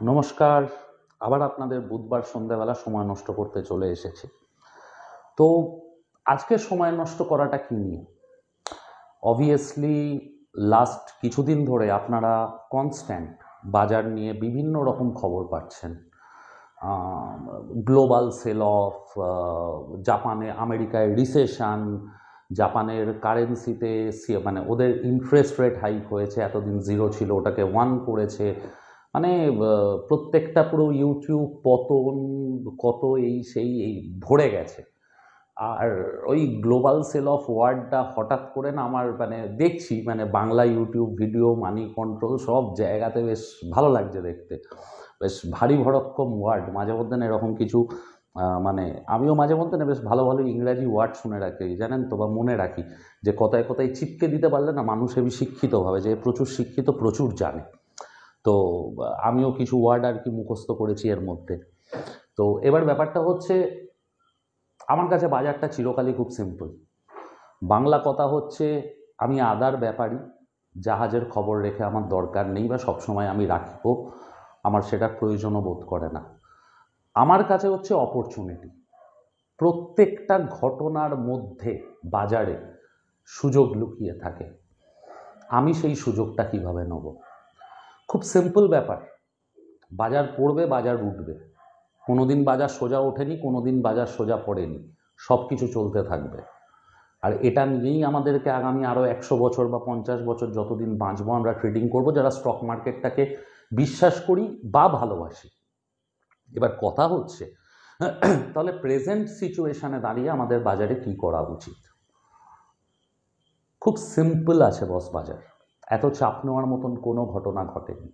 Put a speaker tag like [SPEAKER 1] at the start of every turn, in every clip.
[SPEAKER 1] নমস্কার। আবার আপনাদের বুধবার সন্ধ্যাবেলা সময় নষ্ট করতে চলে এসেছি। তো আজকে সময় নষ্ট করাটা কি নিয়ে? অবভিয়াসলি লাস্ট কিছুদিন ধরে আপনারা কনস্ট্যান্ট বাজার নিয়ে বিভিন্ন রকম খবর পাচ্ছেন। গ্লোবাল সেল অফ, জাপানে আমেরিকায় রিসেশন, জাপানের কারেন্সিতে মানে ওদের ইন্টারেস্ট রেট হাইক হয়েছে, এতদিন 0 ছিল ওটাকে 1 করেছে। মানে প্রত্যেকটা পুরো ইউটিউব পতন কত এই সেই এই ভরে গেছে। আর ওই গ্লোবাল সেল অফ ওয়ার্ডটা হঠাৎ করে না আমার দেখছি বাংলা ইউটিউব ভিডিও, মানি কন্ট্রোল সব জায়গাতে বেশ ভালো লাগছে দেখতে। বেশ ভারী ভরক্কম ওয়ার্ড মাঝে মধ্যে না এরকম কিছু আমিও মাঝে মধ্যে না বেশ ভালো ভালো ইংরাজি ওয়ার্ড শুনে রাখি, জানেন তো, বা মনে রাখি, যে কথায় কথায় চিপকে দিতে পারলে না মানুষ হেবি শিক্ষিত ভাবে, যে প্রচুর শিক্ষিত, প্রচুর জানে। তো আমিও কিছু ওয়ার্ড আর কি মুখস্থ করেছি এর মধ্যে। তো এবার ব্যাপারটা হচ্ছে, আমার কাছে বাজারটা চিরকালই খুব সিম্পল। বাংলা কথা হচ্ছে, আমি আদার ব্যাপারী, জাহাজের খবর রেখে আমার দরকার নেই, বা সবসময় আমি রাখবো, আমার সেটার প্রয়োজনও বোধ করে না। আমার কাছে হচ্ছে অপরচুনিটি। প্রত্যেকটা ঘটনার মধ্যে বাজারে সুযোগ লুকিয়ে থাকে। আমি সেই সুযোগটা কিভাবে নেব? খুব সিম্পল ব্যাপার। বাজার পড়বে, বাজার উঠবে। কোনো দিন বাজার সোজা ওঠেনি, কোনো দিন বাজার সোজা পড়েনি, সব কিছু চলতে থাকবে। আর এটা নিয়েই আমাদেরকে আগামী আরও 100 বছর বা 50 বছর যতদিন বাঁচবো আমরা ট্রেডিং করব, যারা স্টক মার্কেটটাকে বিশ্বাস করি বা ভালোবাসি। এবার কথা হচ্ছে, তাহলে প্রেজেন্ট সিচুয়েশনে দাঁড়িয়ে আমাদের বাজারে কি করা উচিত? খুব সিম্পল আছে বস বাজার। এত চাপ নেওয়ার মতন কোনো ঘটনা ঘটেনি।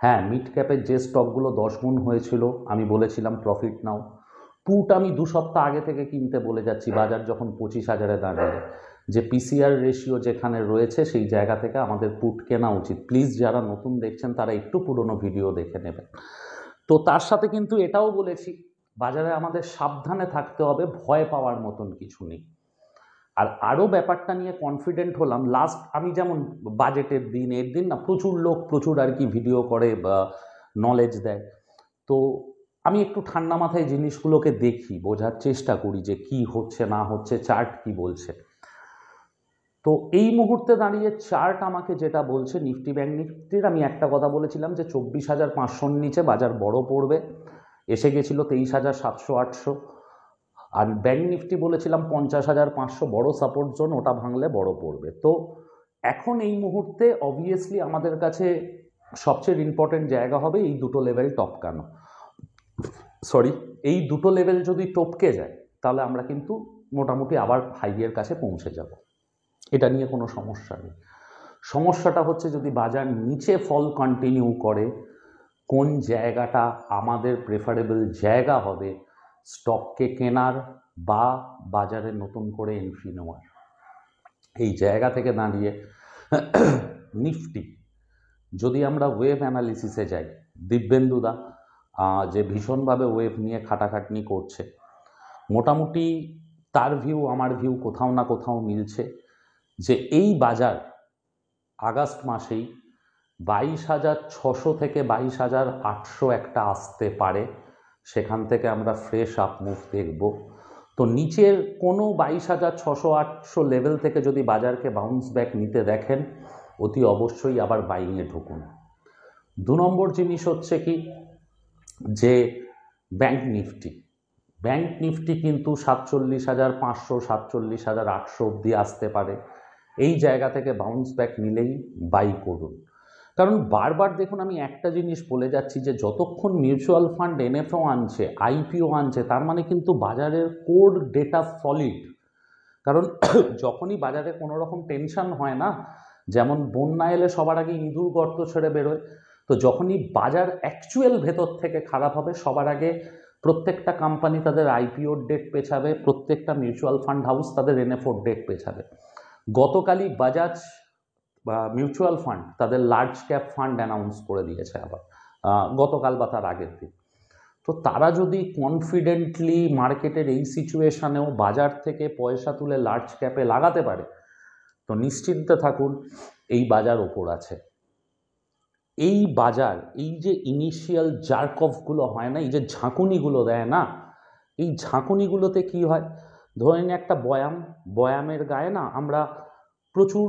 [SPEAKER 1] হ্যাঁ, মিড ক্যাপের যে স্টকগুলো 10 গুণ হয়েছিল, আমি বলেছিলাম প্রফিট নাও। পুট আমি 2 সপ্তাহ আগে থেকে কিনতে বলে যাচ্ছি, বাজার যখন 25,000-এ দাঁড়িয়ে, যে পিসিআর রেশিও যেখানে রয়েছে সেই জায়গা থেকে আমাদের পুট কেনা উচিত। প্লিজ যারা নতুন দেখছেন তারা একটু পুরনো ভিডিও দেখে নেবেন। তো তার সাথে কিন্তু এটাও বলেছি, বাজারে আমাদের সাবধানে থাকতে হবে, ভয় পাওয়ার মতন কিছু নেই। আর আরও ব্যাপারটা নিয়ে কনফিডেন্ট হলাম লাস্ট, আমি যেমন বাজেটের দিন এর দিন না প্রচুর লোক প্রচুর আর কি ভিডিও করে বা নলেজ দেয়। তো আমি একটু ঠান্ডা মাথায় জিনিসগুলোকে দেখি, বোঝার চেষ্টা করি যে কি হচ্ছে না হচ্ছে, চার্ট কি বলছে। তো এই মুহূর্তে দাঁড়িয়ে চার্ট আমাকে যেটা বলছে, নিফটি ব্যাংক নিফটির আমি একটা কথা বলেছিলাম যে 24,500-র নিচে বাজার বড় পড়বে, এসে গেছিল 23,700-800। আর ব্যাংক নিফটি বলেছিলাম 50,500 বড় সাপোর্ট জোন, ওটা ভাঙলে বড় পড়বে। তো এখন এই মুহূর্তে অবভিয়াসলি আমাদের কাছে সবচেয়ে ইম্পর্টেন্ট জায়গা হবে এই দুটো লেভেল টপকানো। এই দুটো লেভেল যদি টপকে যায় তাহলে আমরা কিন্তু মোটামুটি আবার হাইয়ের কাছে পৌঁছে যাব, এটা নিয়ে কোনো সমস্যা নেই। সমস্যাটা হচ্ছে যদি বাজার নিচে ফল কন্টিনিউ করে, কোন জায়গাটা আমাদের প্রেফারেবল জায়গা হবে স্টককে কেনার বা বাজারে নতুন করে এন্ট্রি নেওয়ার? এই জায়গা থেকে দাঁড়িয়ে নিফটি যদি আমরা ওয়েভ অ্যানালিসিসে যাই, দিব্যেন্দুদা যে ভীষণভাবে ওয়েভ নিয়ে খাটাখাটনি করছে, মোটামুটি তার ভিউ আমার ভিউ কোথাও না কোথাও মিলছে, যে এই বাজার আগস্ট মাসেই 22,600 থেকে 22,800 একটা আসতে পারে। সেখান থেকে আমরা ফ্রেশ আপ মুভ দেখব। তো নিচের কোনো 22,600-800 লেভেল থেকে যদি বাজারকে বাউন্স ব্যাক নিতে দেখেন, অতি অবশ্যই আবার বাইংয়ে ঢুকুন। 2 নম্বর জিনিস হচ্ছে কি, যে ব্যাংক নিফটি কিন্তু 47,500 47,800 অবধি আসতে পারে। এই জায়গা থেকে বাউন্স ব্যাক নিলেই বাই করুন। কারণ বারবার দেখুন, আমি একটা জিনিস বলে যাচ্ছি, যে যতক্ষণ মিউচুয়াল ফান্ড এনএফও আনছে, আইপিও আনছে, তার মানে কিন্তু বাজারের কোর ডেটা সলিড। কারণ যখনই বাজারে কোনো রকম টেনশন হয় না, যেমন বন্যা এলে সবার আগে ইঁদুর গর্ত ছেড়ে বেরোয়, তো যখনই বাজার অ্যাকচুয়াল ভেতর থেকে খারাপ হবে, সবার আগে প্রত্যেকটা কোম্পানি তাদের আইপিওর ডেট পেছাবে, প্রত্যেকটা মিউচুয়াল ফান্ড হাউস তাদের এনএফওর ডেট পেছাবে। গতকালই বাজাজ বা মিউচুয়াল ফান্ড তাদের লার্জ ক্যাপ ফান্ড অ্যানাউন্স করে দিয়েছে আবার, গতকাল বা তার আগের দিন। তো তারা যদি কনফিডেন্টলি মার্কেটের এই সিচুয়েশানেও বাজার থেকে পয়সা তুলে লার্জ ক্যাপে লাগাতে পারে, তো নিশ্চিন্তে থাকুন এই বাজার ওপর আছে। এই বাজার, এই যে ইনিশিয়াল জার্ক অফগুলো হয় না, এই যে ঝাঁকুনিগুলো দেয় না, এই ঝাঁকুনিগুলোতে কি হয়, ধরে নিন একটা বয়ামের গায়ে না আমরা প্রচুর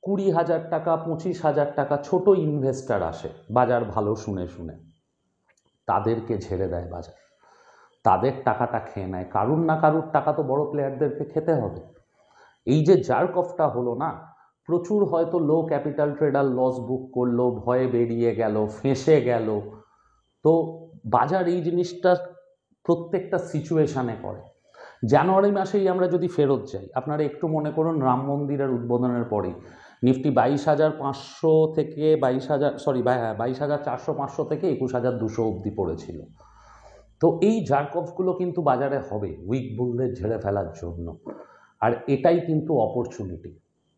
[SPEAKER 1] 20,000 টাকা 25,000 টাকা ছোট ইনভেস্টার আসে বাজার ভালো শুনে শুনে, তাদেরকে ঝেড়ে দেয় বাজার, তাদের টাকাটা খেয়ে নেয়, কারুর না কারুর টাকা তো বড় প্লেয়ারদেরকে খেতে হবে। এই যে জার্ক অফটা হলো না, প্রচুর হয়তো লো ক্যাপিটাল ট্রেডার লস বুক করলো, ভয়ে বেরিয়ে গেল, ফেঁসে গেল। তো বাজার এই জিনিসটা প্রত্যেকটা সিচুয়েশানে করে। জানুয়ারি মাসেই আমরা যদি ফেরত যাই, আপনারা একটু মনে করুন রাম মন্দিরের উদ্বোধনের পরেই নিফটি 22,500 থেকে 22,400-500 থেকে 21,200 অবধি পড়েছিল। তো এই জার্ক অফগুলো কিন্তু বাজারে হবে উইক বুলদের ঝেড়ে ফেলার জন্য, আর এটাই কিন্তু অপরচুনিটি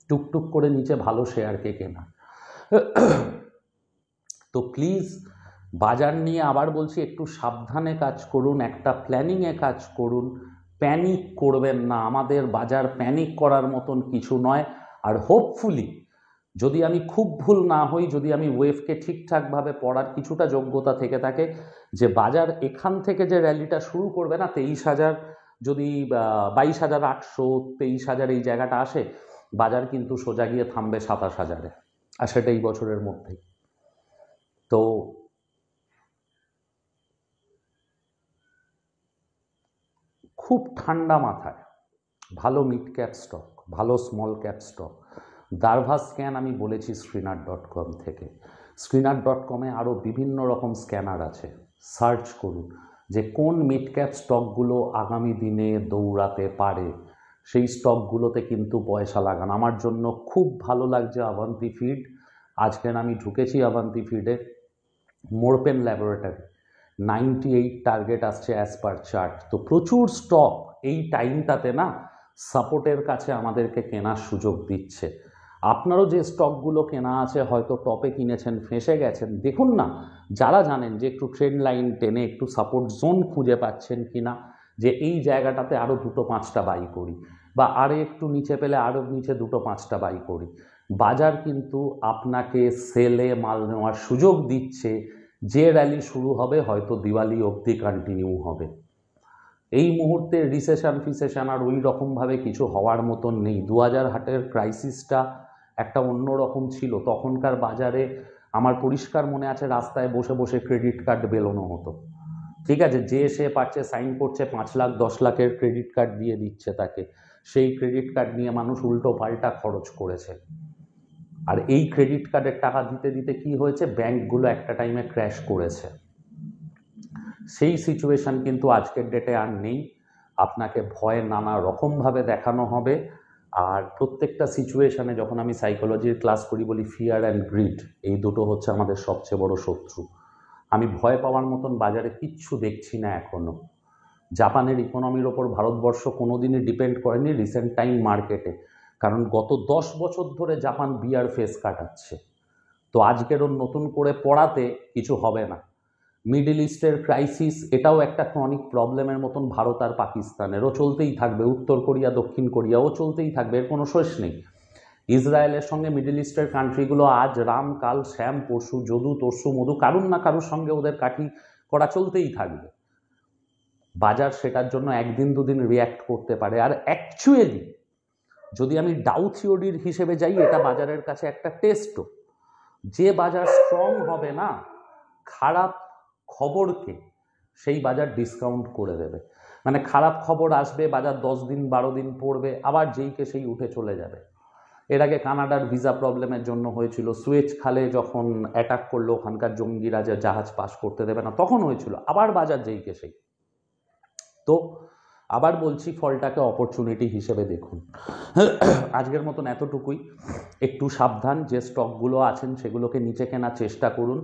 [SPEAKER 1] টুকটুক করে নিচে ভালো শেয়ারকে কেনা। তো প্লিজ বাজার নিয়ে আবার বলছি একটু সাবধানে কাজ করুন, একটা প্ল্যানিংয়ে কাজ করুন, প্যানিক করবেন না। আমাদের বাজার প্যানিক করার মতন কিছু নয়। আর হোপফুলি যদি আমি খুব ভুল না হই, যদি আমি ওয়েভকে ঠিকঠাকভাবে পড়ার কিছুটা যোগ্যতা থেকে থাকে, যে বাজার এখান থেকে যে র্যালিটা শুরু করবে না 23,000, যদি 22,800 23,000 এই জায়গাটা আসে, বাজার কিন্তু সোজা গিয়ে থামবে 27,000-এ, আর সেটা এই বছরের মধ্যেই। তো খুব ঠান্ডা মাথায় ভালো মিড ক্যাপ স্টক, ভালো স্মল ক্যাপ স্টক, দারভা স্ক্যান আমি বলেছি স্ক্রিনার.com থেকে। স্ক্রিনার.com-এ আরও বিভিন্ন রকম স্ক্যানার আছে, সার্চ করুন যে কোন মিড ক্যাপ স্টকগুলো আগামী দিনে দৌড়াতে পারে, সেই স্টকগুলোতে কিন্তু পয়সা লাগান। আমার জন্য খুব ভালো লাগছে আভান্তি ফিড। আজকের আমি ঢুকেছি আভান্তি ফিডে, মোরপেন ল্যাবরেটরি 98 টার্গেট আসছে অ্যাজ পার চার্ট। তো প্রচুর স্টক এই টাইমটাতে না সাপোর্টের কাছে আমাদেরকে কেনার সুযোগ দিচ্ছে। আপনারও যে স্টকগুলো কেনা আছে হয়তো টপে কিনেছেন, ফেঁসে গেছেন, দেখুন না, যারা জানেন যে একটু ট্রেন্ড লাইন টেনে একটু সাপোর্ট জোন খুঁজে পাচ্ছেন কিনা, যে এই জায়গাটাতে আরও 2-5টা বাই করি, বা আরও একটু নিচে পেলে আরও নিচে 2-5টা বাই করি। বাজার কিন্তু আপনাকে সেলে মাল নেওয়ার সুযোগ দিচ্ছে, যে র্যালি শুরু হবে হয়তো দিওয়ালি অবধি কন্টিনিউ হবে। এই মুহূর্তে রিসেশন ফিসেশন আর ওই রকমভাবে কিছু হওয়ার মতন নেই। 2008-এর ক্রাইসিসটা একটা অন্য রকম ছিল, তখনকার বাজারে আমার পরিষ্কার মনে আছে রাস্তায় বসে বসে ক্রেডিট কার্ড বেলোনো হতো, ঠিক আছে, যে সে পারছে সাইন করছে 5 লাখ 10 লাখের ক্রেডিট কার্ড দিয়ে দিচ্ছে তাকে, সেই ক্রেডিট কার্ড নিয়ে মানুষ উল্টো পাল্টা খরচ করেছে। আর এই ক্রেডিট কার্ডের টাকা দিতে দিতে কি হয়েছে, ব্যাংকগুলো একটা টাইমে ক্র্যাশ করেছে। সেই সিচুয়েশন কিন্তু আজকের ডেটে আর নেই। আপনাকে ভয় নানা রকমভাবে দেখানো হবে, আর প্রত্যেকটা সিচুয়েশানে যখন আমি সাইকোলজির ক্লাস করি বলি ফিয়ার অ্যান্ড গ্রিড, এই দুটো হচ্ছে আমাদের সবচেয়ে বড় শত্রু। আমি ভয় পাওয়ার মতন বাজারে কিচ্ছু দেখছি না এখনও। জাপানের ইকোনমির ওপর ভারতবর্ষ কোনোদিনই ডিপেন্ড করেনি রিসেন্ট টাইম মার্কেটে, কারণ গত 10 বছর ধরে জাপান বিয়ার ফেস কাটাচ্ছে। তো আজকের ওর নতুন করে পড়াতে কিছু হবে না। মিডল ইস্টের ক্রাইসিস, এটাও একটা ক্রনিক প্রবলেমের মতন ভারত আর পাকিস্তানেরও চলতেই থাকবে, উত্তর কোরিয়া দক্ষিণ কোরিয়াও চলতেই থাকবে, এর কোনো শেষ নেই। ইসরায়েলের সঙ্গে মিডল ইস্টের কান্ট্রিগুলো আজ রাম কাল শ্যাম, পরশু যদু তরশু মধু, কারুর না কারুর সঙ্গে ওদের কাঠি করা চলতেই থাকবে। বাজার সেটার জন্য একদিন দুদিন রিয়্যাক্ট করতে পারে। আর অ্যাকচুয়ালি যদি আমি ডাউ থিওরির হিসেবে যাই, এটা বাজারের কাছে একটা টেস্টও, যে বাজার স্ট্রং হবে না, খারাপ খবরকে সেই বাজার ডিসকাউন্ট করে দেবে। মানে খারাপ খবর আসবে, বাজার 10 দিন 12 দিন পড়বে, আবার যেইকে সেই উঠে চলে যাবে। এর আগে কানাডার ভিসা প্রবলেমের জন্য হয়েছিল, সুয়েজ খালে যখন অ্যাটাক করলো ওখানকার জঙ্গিরা, যে জাহাজ পাস করতে দেবে না, তখন হয়েছিল, আবার বাজার যেইকে সেই। তো আবার বলছি, ফলটাকে অপরচুনিটি হিসেবে দেখুন। আজকের মতন এতটুকুই। একটু সাবধান, যে স্টকগুলো আছেন সেগুলোকে নিচে কেনার চেষ্টা করুন।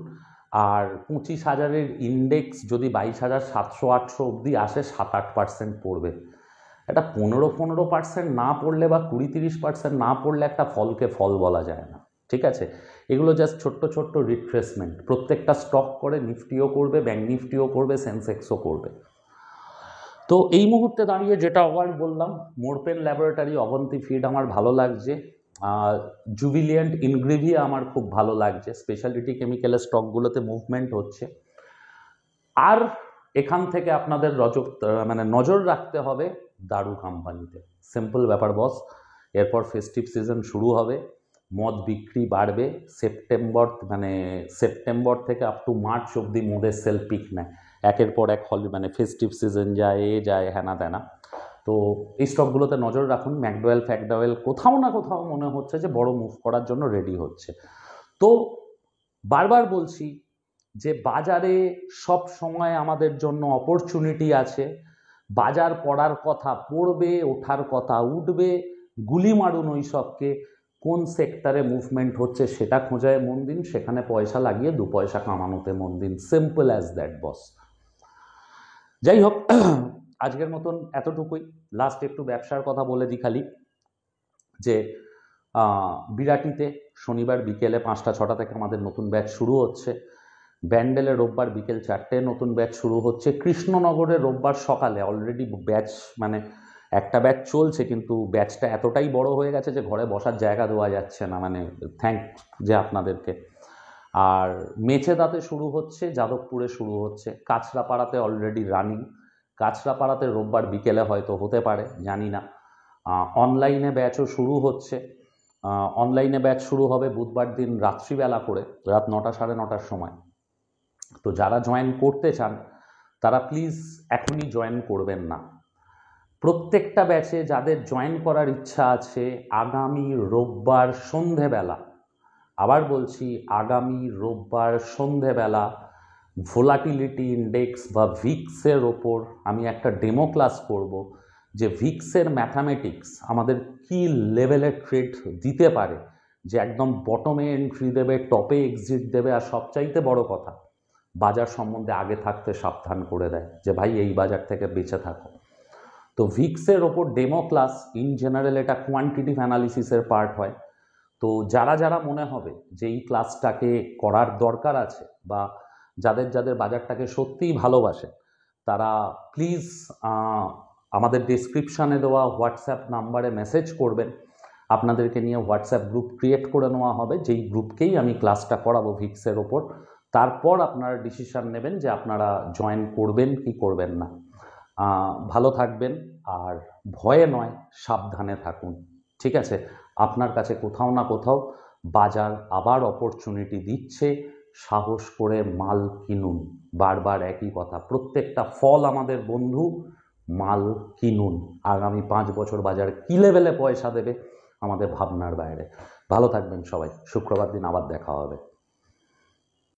[SPEAKER 1] আর 25,000-এর ইন্ডেক্স যদি 22,700-800 অবধি আসে, 7-8% পড়বে। এটা 15% না পড়লে বা 20-30% না পড়লে একটা ফলকে ফল বলা যায় না, ঠিক আছে। এগুলো জাস্ট ছোট্ট ছোট্ট রিট্রেসমেন্ট, প্রত্যেকটা স্টক করে, নিফটিও করবে, ব্যাঙ্ক নিফটিও করবে, সেন্সেক্সও করবে। তো এই মুহূর্তে দাঁড়িয়ে যেটা আবার বললাম, মোরপেন ল্যাবরেটরি, অবন্তী ফিড আমার ভালো লাগছে। জুবিলিয়েন্ট ইনগ্রিভিয়া আমার খুব ভালো লাগছে, স্পেশালিটি কেমিক্যালের স্টকগুলোতে মুভমেন্ট হচ্ছে। আর এখান থেকে আপনাদের নজর রাখতে হবে দারু কোম্পানিতে। সিম্পল ব্যাপার বস। এরপর ফেস্টিভ সিজন শুরু হবে, মদ বিক্রি বাড়বে। সেপ্টেম্বর থেকে আপ টু মার্চ অবধি মদের সেল পিক নেয়, একের পর এক ফেস্টিভ সিজন যায়, যায় হ্যানা ত্যানা। তো এই স্টকগুলোতে নজর রাখুন। ম্যাকডোয়েল কোথাও না কোথাও মনে হচ্ছে যে বড় মুভ করার জন্য রেডি হচ্ছে। তো বারবার বলছি যে বাজারে সব সময় আমাদের জন্য অপরচুনিটি আছে। বাজার পড়ার কথা পড়বে, ওঠার কথা উঠবে। গুলি মারুন ওই সবকে, কোন সেক্টরে মুভমেন্ট হচ্ছে সেটা খোঁজায় মন দিন, সেখানে পয়সা লাগিয়ে 2 পয়সা কামানোতে মন দিন। সিম্পল অ্যাজ দ্যাট বস। যাই হোক, আজকের মতন এতটুকুই। লাস্ট একটু ব্যবসার কথা বলে দিই খালি, যে বিরাটিতে শনিবার বিকেলে 5টা-6টা থেকে আমাদের নতুন ব্যাচ শুরু হচ্ছে। ব্যান্ডেলে রোববার বিকেল 4টে নতুন ব্যাচ শুরু হচ্ছে। কৃষ্ণনগরে রোববার সকালে অলরেডি ব্যাচ একটা ব্যাচ চলছে, কিন্তু ব্যাচটা এতটাই বড় হয়ে গেছে যে ঘরে বসার জায়গা দেওয়া যাচ্ছে না। থ্যাংক যে আপনাদেরকে। আর মেচেদাতে শুরু হচ্ছে, যাদবপুরে শুরু হচ্ছে, কাছড়াপাড়াতে অলরেডি রানিং। কাছড়াপাড়াতে রোববার বিকেলে হয়তো হতে পারে, জানি না। অনলাইনে ব্যাচও শুরু হচ্ছে। অনলাইনে ব্যাচ শুরু হবে বুধবার দিন রাত্রিবেলা করে, রাত 9টা 9:30টার সময়। তো যারা জয়েন করতে চান তারা প্লিজ এখনই জয়েন করবেন না। প্রত্যেকটা ব্যাচে যাদের জয়েন করার ইচ্ছা আছে, আগামী রোববার সন্ধেবেলা, আবার বলছি আগামী রোববার সন্ধেবেলা, ভোলাটিলিটি ইন্ডেক্স বা ভিক্সের ওপর আমি একটা ডেমো ক্লাস করব, যে ভিক্সের ম্যাথামেটিক্স আমাদের কি লেভেলের ট্রেড দিতে পারে, যে একদম বটমে এন্ট্রি দেবে, টপে এক্সিট দেবে, আর সবচাইতে বড় কথা বাজার সম্বন্ধে আগে থাকতে সাবধান করে দেয়, যে ভাই এই বাজার থেকে বেঁচে থাকো। তো ভিক্সের ওপর ডেমো ক্লাস, ইন জেনারেল এটা কোয়ান্টিটিভ অ্যানালিসিসের পার্ট হয়। তো যারা যারা মনে হবে যে এই ক্লাসটাকে করার দরকার আছে, বা যাদের যাদের বাজারটাকে সত্যিই ভালোবাসে, তারা প্লিজ আমাদের ডেসক্রিপশানে দেওয়া হোয়াটসঅ্যাপ নাম্বারে মেসেজ করবেন। আপনাদেরকে নিয়ে হোয়াটসঅ্যাপ গ্রুপ ক্রিয়েট করে নেওয়া হবে, যেই গ্রুপকেই আমি ক্লাসটা করাবো ভিক্সের ওপর। তারপর আপনারা ডিসিশান নেবেন যে আপনারা জয়েন করবেন কি করবেন না। ভালো থাকবেন, আর ভয়ে নয়, সাবধানে থাকুন, ঠিক আছে? আপনার কাছে কোথাও না কোথাও বাজার আবার অপরচুনিটি দিচ্ছে, সাহস করে মাল কিনুন। বারবার একই কথা, প্রত্যেকটা ফল আমাদের বন্ধু, মাল কিনুন। আগামী 5 বছর বাজার কী লেভেলে পয়সা দেবে আমাদের ভাবনার বাইরে। ভালো থাকবেন সবাই, শুক্রবার দিন আবার দেখা হবে।